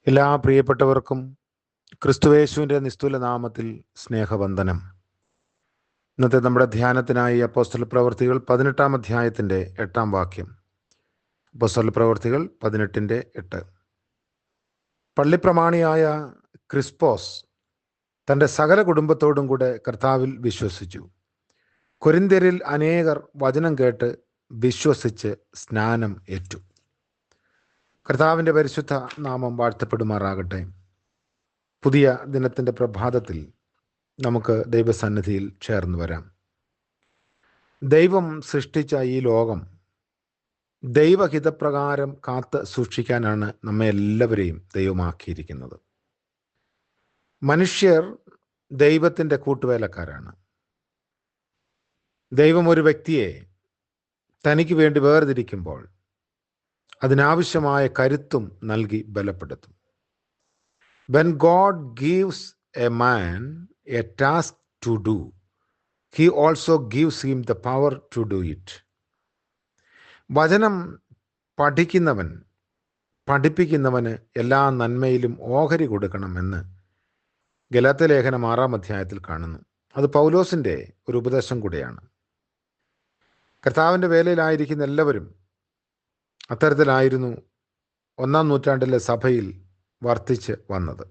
എല്ലാ പ്രിയപ്പെട്ടവർക്കും ക്രിസ്തുയേശുവിൻ്റെ നിസ്തുല നാമത്തിൽ സ്നേഹവന്ദനം. ഇന്നത്തെ നമ്മുടെ ധ്യാനത്തിനായി അപ്പോസ്തല പ്രവൃത്തികൾ 18 അധ്യായത്തിൻ്റെ 8 വാക്യം. അപ്പോസ്തല പ്രവൃത്തികൾ 18:8. പള്ളിപ്രമാണിയായ ക്രിസ്പോസ് തൻ്റെ സകല കുടുംബത്തോടും കൂടെ കർത്താവിൽ വിശ്വസിച്ചു. കൊരിന്ത്യരിൽ അനേകർ വചനം കേട്ട് വിശ്വസിച്ച് സ്നാനം ഏറ്റു. കർത്താവിൻ്റെ പരിശുദ്ധ നാമം വാഴ്ത്തപ്പെടുമാറാകട്ടെ. പുതിയ ദിനത്തിൻ്റെ പ്രഭാതത്തിൽ നമുക്ക് ദൈവസന്നിധിയിൽ ചേർന്ന് വരാം. ദൈവം സൃഷ്ടിച്ച ഈ ലോകം ദൈവഹിതപ്രകാരം കാത്ത് സൂക്ഷിക്കാനാണ് നമ്മെ എല്ലാവരെയും ദൈവമാക്കിയിരിക്കുന്നത്. മനുഷ്യർ ദൈവത്തിൻ്റെ കൂട്ടുവേലക്കാരാണ്. ദൈവം ഒരു വ്യക്തിയെ തനിക്ക് വേണ്ടി വേർതിരിക്കുമ്പോൾ അതിനാവശ്യമായ കരുത്തും നൽകി ബലപ്പെടുത്തും. When God gives a man a task to do, he also gives him the power to do it. വചനം പഠിപ്പിക്കുന്നവന് എല്ലാ നന്മയിലും ഓഹരി കൊടുക്കണമെന്ന് ഗലാത്യ ലേഖനം 6 അധ്യായത്തിൽ കാണുന്നു. അത് പൗലോസിൻ്റെ ഒരു ഉപദേശം കൂടെയാണ്. കർത്താവിൻ്റെ വേലയിലായിരിക്കുന്ന എല്ലാവരും അത്തരത്തിലായിരുന്നു 1-ാം നൂറ്റാണ്ടിലെ സഭയിൽ വർദ്ധിച്ച് വന്നത്.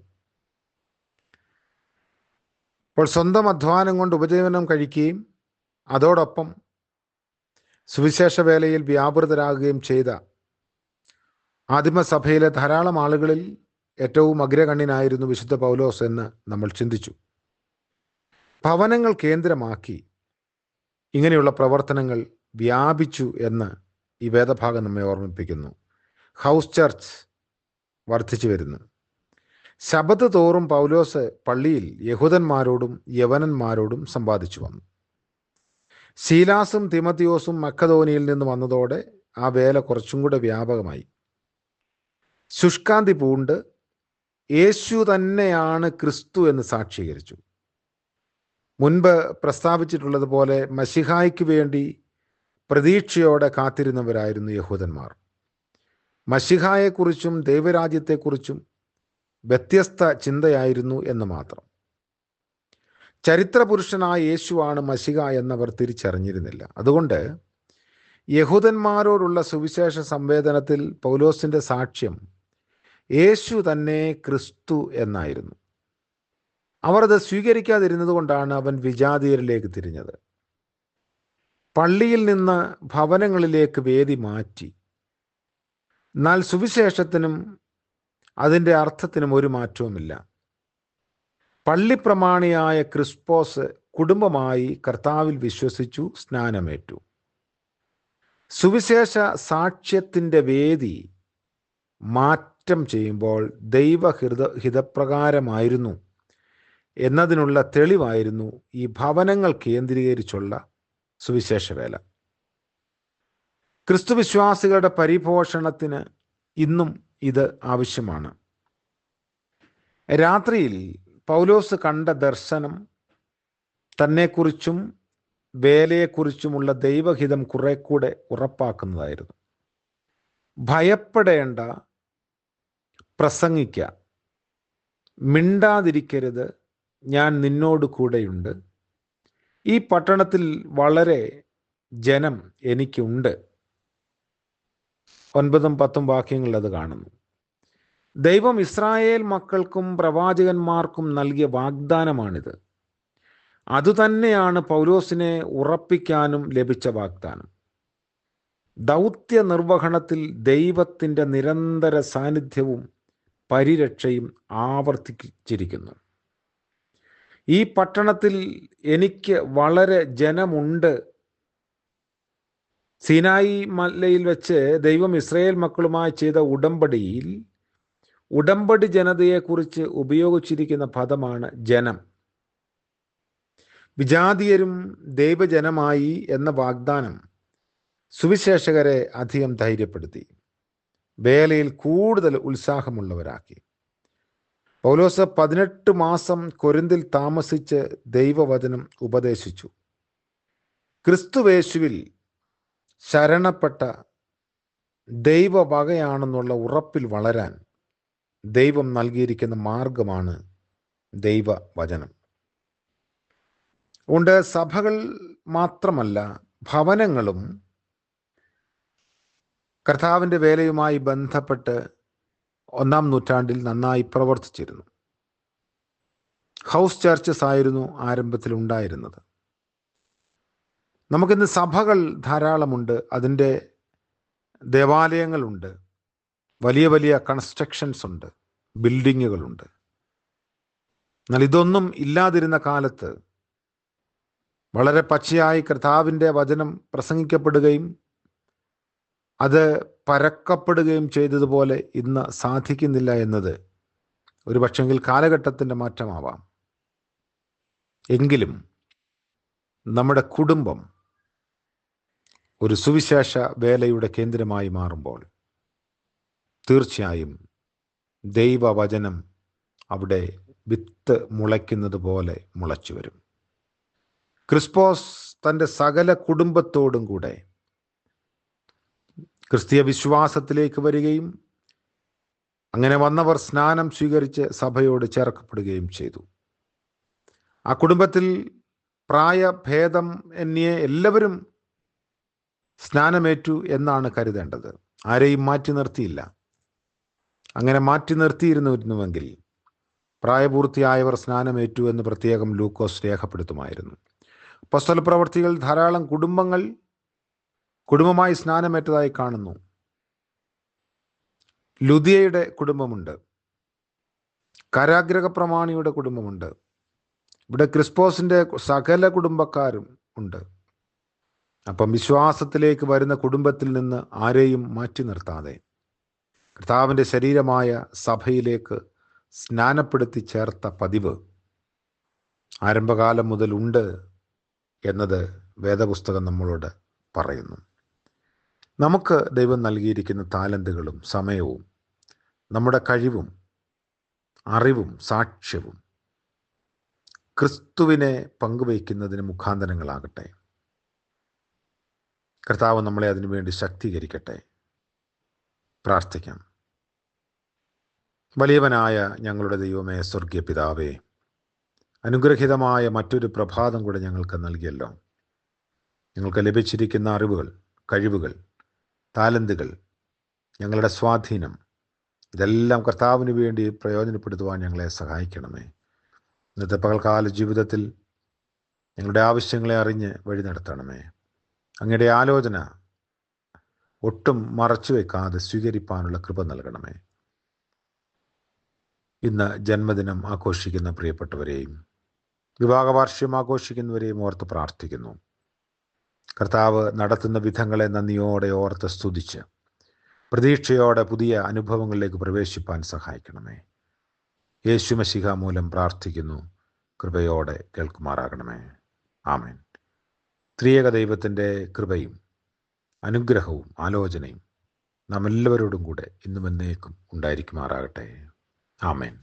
അപ്പോൾ സ്വന്തം അധ്വാനം കൊണ്ട് ഉപജീവനം കഴിക്കുകയും അതോടൊപ്പം സുവിശേഷ വേലയിൽ വ്യാപൃതരാകുകയും ചെയ്ത ആദിമസഭയിലെ ധാരാളം ആളുകളിൽ ഏറ്റവും അഗ്രഗണ്യനായിരുന്നു വിശുദ്ധ പൗലോസ് എന്ന് നമ്മൾ ചിന്തിച്ചു. ഭവനങ്ങൾ കേന്ദ്രമാക്കി ഇങ്ങനെയുള്ള പ്രവർത്തനങ്ങൾ വ്യാപിച്ചു എന്ന് ഈ വേദഭാഗം നമ്മെ ഓർമ്മിപ്പിക്കുന്നു. ഹൗസ് ചർച്ച് വർദ്ധിച്ചു വരുന്നു. ശബത്ത് തോറും പൗലോസ് പള്ളിയിൽ യഹൂദന്മാരോടും യവനന്മാരോടും സമ്പാദിച്ചു വന്നു. ശീലാസും തിമത്തിയോസും മക്കതോനിയിൽ നിന്ന് വന്നതോടെ ആ വേല കുറച്ചും കൂടെ വ്യാപകമായി. ശുഷ്കാന്തി പൂണ്ട് യേശു തന്നെയാണ് ക്രിസ്തു എന്ന് സാക്ഷീകരിച്ചു. മുൻപ് പ്രസ്താവിച്ചിട്ടുള്ളതുപോലെ മശിഹായ്ക്ക് വേണ്ടി പ്രതീക്ഷയോടെ കാത്തിരുന്നവരായിരുന്നു യഹൂദന്മാർ. മശിഹായെക്കുറിച്ചും ദൈവരാജ്യത്തെക്കുറിച്ചും വ്യത്യസ്ത ചിന്തയായിരുന്നു എന്ന് മാത്രം. ചരിത്രപുരുഷനായ യേശുവാണ് മശിഹ എന്നവർ തിരിച്ചറിഞ്ഞിരുന്നില്ല. അതുകൊണ്ട് യഹൂദന്മാരോടുള്ള സുവിശേഷ സംവേദനത്തിൽ പൗലോസിൻ്റെ സാക്ഷ്യം യേശു തന്നെ ക്രിസ്തു എന്നായിരുന്നു. അവർ അത് സ്വീകരിക്കാതിരുന്നത് കൊണ്ടാണ് അവൻ വിജാതീയരിലേക്ക് തിരിഞ്ഞത്. പള്ളിയിൽ നിന്ന് ഭവനങ്ങളിലേക്ക് വേദി മാറ്റി. എന്നാൽ സുവിശേഷത്തിനും അതിൻ്റെ അർത്ഥത്തിനും ഒരു മാറ്റവുമില്ല. പള്ളിപ്രമാണിയായ ക്രിസ്പോസ് കുടുംബമായി കർത്താവിൽ വിശ്വസിച്ചു, സ്നാനമേറ്റു. സുവിശേഷ സാക്ഷ്യത്തിൻ്റെ വേദി മാറ്റം ചെയ്യുമ്പോൾ ദൈവഹിതപ്രകാരമായിരുന്നു എന്നതിനുള്ള തെളിവായിരുന്നു ഈ ഭവനങ്ങൾ കേന്ദ്രീകരിച്ചുള്ള സുവിശേഷ വേല. ക്രിസ്തുവിശ്വാസികളുടെ പരിപോഷണത്തിന് ഇന്നും ഇത് ആവശ്യമാണ്. രാത്രിയിൽ പൗലോസ് കണ്ട ദർശനം തന്നെക്കുറിച്ചും വേലയെക്കുറിച്ചുമുള്ള ദൈവഹിതം കുറെ കൂടെ ഉറപ്പാക്കുന്നതായിരുന്നു. ഭയപ്പെടേണ്ട, പ്രസംഗിക്ക, മിണ്ടാതിരിക്കരുത്, ഞാൻ നിന്നോട് കൂടെയുണ്ട്. ഈ പട്ടണത്തിൽ വളരെ ജനം എനിക്കുണ്ട്. 9-10 വാക്യങ്ങളിൽ അത് കാണുന്നു. ദൈവം ഇസ്രായേൽ മക്കൾക്കും പ്രവാചകന്മാർക്കും നൽകിയ വാഗ്ദാനമാണിത്. അതുതന്നെയാണ് പൗലോസിനെ ഉറപ്പിക്കാനും ലഭിച്ച വാഗ്ദാനം. ദൗത്യ നിർവഹണത്തിൽ ദൈവത്തിൻ്റെ നിരന്തര സാന്നിധ്യവും പരിരക്ഷയും ആവർത്തിച്ചിരിക്കുന്നു. ഈ പട്ടണത്തിൽ എനിക്ക് വളരെ ജനമുണ്ട്. സീനായി മലയിൽ വെച്ച് ദൈവം ഇസ്രായേൽ മക്കളുമായി ചെയ്ത ഉടമ്പടിയിൽ ഉടമ്പടി ജനതയെക്കുറിച്ച് ഉപയോഗിച്ചിരിക്കുന്ന പദമാണ് ജനം. വിജാതീയരും ദൈവജനമായി എന്ന വാഗ്ദാനം സുവിശേഷകരെ അധികം ധൈര്യപ്പെടുത്തി, വേലയിൽ കൂടുതൽ ഉത്സാഹമുള്ളവരാക്കി. പൗലോസ് 18 മാസം കൊരിന്തിൽ താമസിച്ച് ദൈവവചനം ഉപദേശിച്ചു. ക്രിസ്തുവേശുവിൽ ശരണപ്പെട്ട ദൈവവകയാണെന്നുള്ള ഉറപ്പിൽ വളരാൻ ദൈവം നൽകിയിരിക്കുന്ന മാർഗമാണ് ദൈവവചനം. അതുകൊണ്ട് സഭകൾ മാത്രമല്ല, ഭവനങ്ങളും കർത്താവിൻ്റെ വേലയുമായി ബന്ധപ്പെട്ട് 1-ാം നൂറ്റാണ്ടിൽ നന്നായി പ്രവർത്തിച്ചിരുന്നു. ഹൗസ് ചർച്ചസ് ആയിരുന്നു ആരംഭത്തിൽ ഉണ്ടായിരുന്നത്. നമുക്കിന്ന് സഭകൾ ധാരാളമുണ്ട്, അതിൻ്റെ ദേവാലയങ്ങളുണ്ട്, വലിയ വലിയ കൺസ്ട്രക്ഷൻസ് ഉണ്ട്, ബിൽഡിങ്ങുകളുണ്ട്. എന്നാൽ ഇതൊന്നും ഇല്ലാതിരുന്ന കാലത്ത് വളരെ പച്ചയായി കർത്താവിൻ്റെ വചനം പ്രസംഗിക്കപ്പെടുകയും അത് പരക്കപ്പെടുകയും ചെയ്തതുപോലെ ഇന്ന് സാധിക്കുന്നില്ല എന്നത് ഒരു പക്ഷെങ്കിൽ കാലഘട്ടത്തിൻ്റെ മാറ്റമാവാം. എങ്കിലും നമ്മുടെ കുടുംബം ഒരു സുവിശേഷ വേലയുടെ കേന്ദ്രമായി മാറുമ്പോൾ തീർച്ചയായും ദൈവവചനം അവിടെ വിത്ത് മുളയ്ക്കുന്നത് പോലെ മുളച്ചു വരും. ക്രിസ്പോസ് തൻ്റെ സകല കുടുംബത്തോടും കൂടെ ക്രിസ്തീയ വിശ്വാസത്തിലേക്ക് വരികയും അങ്ങനെ വന്നവർ സ്നാനം സ്വീകരിച്ച് സഭയോട് ചേർക്കപ്പെടുകയും ചെയ്തു. ആ കുടുംബത്തിൽ പ്രായഭേദം എന്നേ എല്ലാവരും സ്നാനമേറ്റു എന്നാണ് കരുതേണ്ടത്. ആരെയും മാറ്റി നിർത്തിയില്ല. അങ്ങനെ മാറ്റി നിർത്തിയിരുന്നുവെങ്കിൽ പ്രായപൂർത്തിയായവർ സ്നാനമേറ്റു എന്ന് പ്രത്യേകം ലൂക്കോസ് രേഖപ്പെടുത്തുമായിരുന്നു. അപ്പോസ്തലപ്രവർത്തികൾ ധാരാളം കുടുംബമായി സ്നാനമേറ്റതായി കാണുന്നു. ലുദിയയുടെ കുടുംബമുണ്ട്, കാരാഗ്രഹ പ്രമാണിയുടെ കുടുംബമുണ്ട്, ഇവിടെ ക്രിസ്പോസിൻ്റെ സകല കുടുംബക്കാരും ഉണ്ട്. അപ്പം വിശ്വാസത്തിലേക്ക് വരുന്ന കുടുംബത്തിൽ നിന്ന് ആരെയും മാറ്റി നിർത്താതെ കർത്താവിൻ്റെ ശരീരമായ സഭയിലേക്ക് സ്നാനപ്പെടുത്തി ചേർത്ത പതിവ് ആരംഭകാലം മുതൽ ഉണ്ട് എന്നത് വേദപുസ്തകം നമ്മളോട് പറയുന്നു. നമുക്ക് ദൈവം നൽകിയിരിക്കുന്ന താലന്തുകളും സമയവും നമ്മുടെ കഴിവും അറിവും സാക്ഷ്യവും ക്രിസ്തുവിനെ പങ്കുവയ്ക്കുന്നതിന് മുഖാന്തരങ്ങളാകട്ടെ. കർത്താവ് നമ്മളെ അതിനുവേണ്ടി ശക്തീകരിക്കട്ടെ. പ്രാർത്ഥിക്കാം. വലിയവനായ ഞങ്ങളുടെ ദൈവമേ, സ്വർഗീയ പിതാവേ, അനുഗ്രഹീതമായ മറ്റൊരു പ്രഭാതം കൂടെ ഞങ്ങൾക്ക് നൽകിയല്ലോ. ഞങ്ങൾക്ക് ലഭിച്ചിരിക്കുന്ന അറിവുകൾ, കഴിവുകൾ, താലന്തുകൾ, ഞങ്ങളുടെ സ്വാധീനം, ഇതെല്ലാം കർത്താവിന് വേണ്ടി പ്രയോജനപ്പെടുത്തുവാൻ ഞങ്ങളെ സഹായിക്കണമേ. ഇന്നത്തെ പകൽക്കാല ജീവിതത്തിൽ ഞങ്ങളുടെ ആവശ്യങ്ങളെ അറിഞ്ഞ് വഴി നടത്തണമേ. അങ്ങയുടെ ആലോചന ഒട്ടും മറച്ചു വയ്ക്കാതെ സ്വീകരിപ്പാനുള്ള കൃപ നൽകണമേ. ഇന്ന് ജന്മദിനം ആഘോഷിക്കുന്ന പ്രിയപ്പെട്ടവരെയും വിവാഹവാർഷികം ആഘോഷിക്കുന്നവരെയും ഓർത്ത് പ്രാർത്ഥിക്കുന്നു. കർത്താവ് നടത്തുന്ന വിധങ്ങളെ നന്ദിയോടെ ഓർത്ത് സ്തുതിച്ച് പ്രതീക്ഷയോടെ പുതിയ അനുഭവങ്ങളിലേക്ക് പ്രവേശിപ്പാൻ സഹായിക്കണമേ. യേശു മശിഹ മൂലം പ്രാർത്ഥിക്കുന്നു. കൃപയോടെ കേൾക്കുമാറാകണമേ. ആമേൻ. ത്രിയേക ദൈവത്തിൻ്റെ കൃപയും അനുഗ്രഹവും ആലോചനയും നാം എല്ലാവരോടും കൂടെ ഇന്നും എന്നേക്കും ഉണ്ടായിരിക്കുമാറാകട്ടെ. ആമേൻ.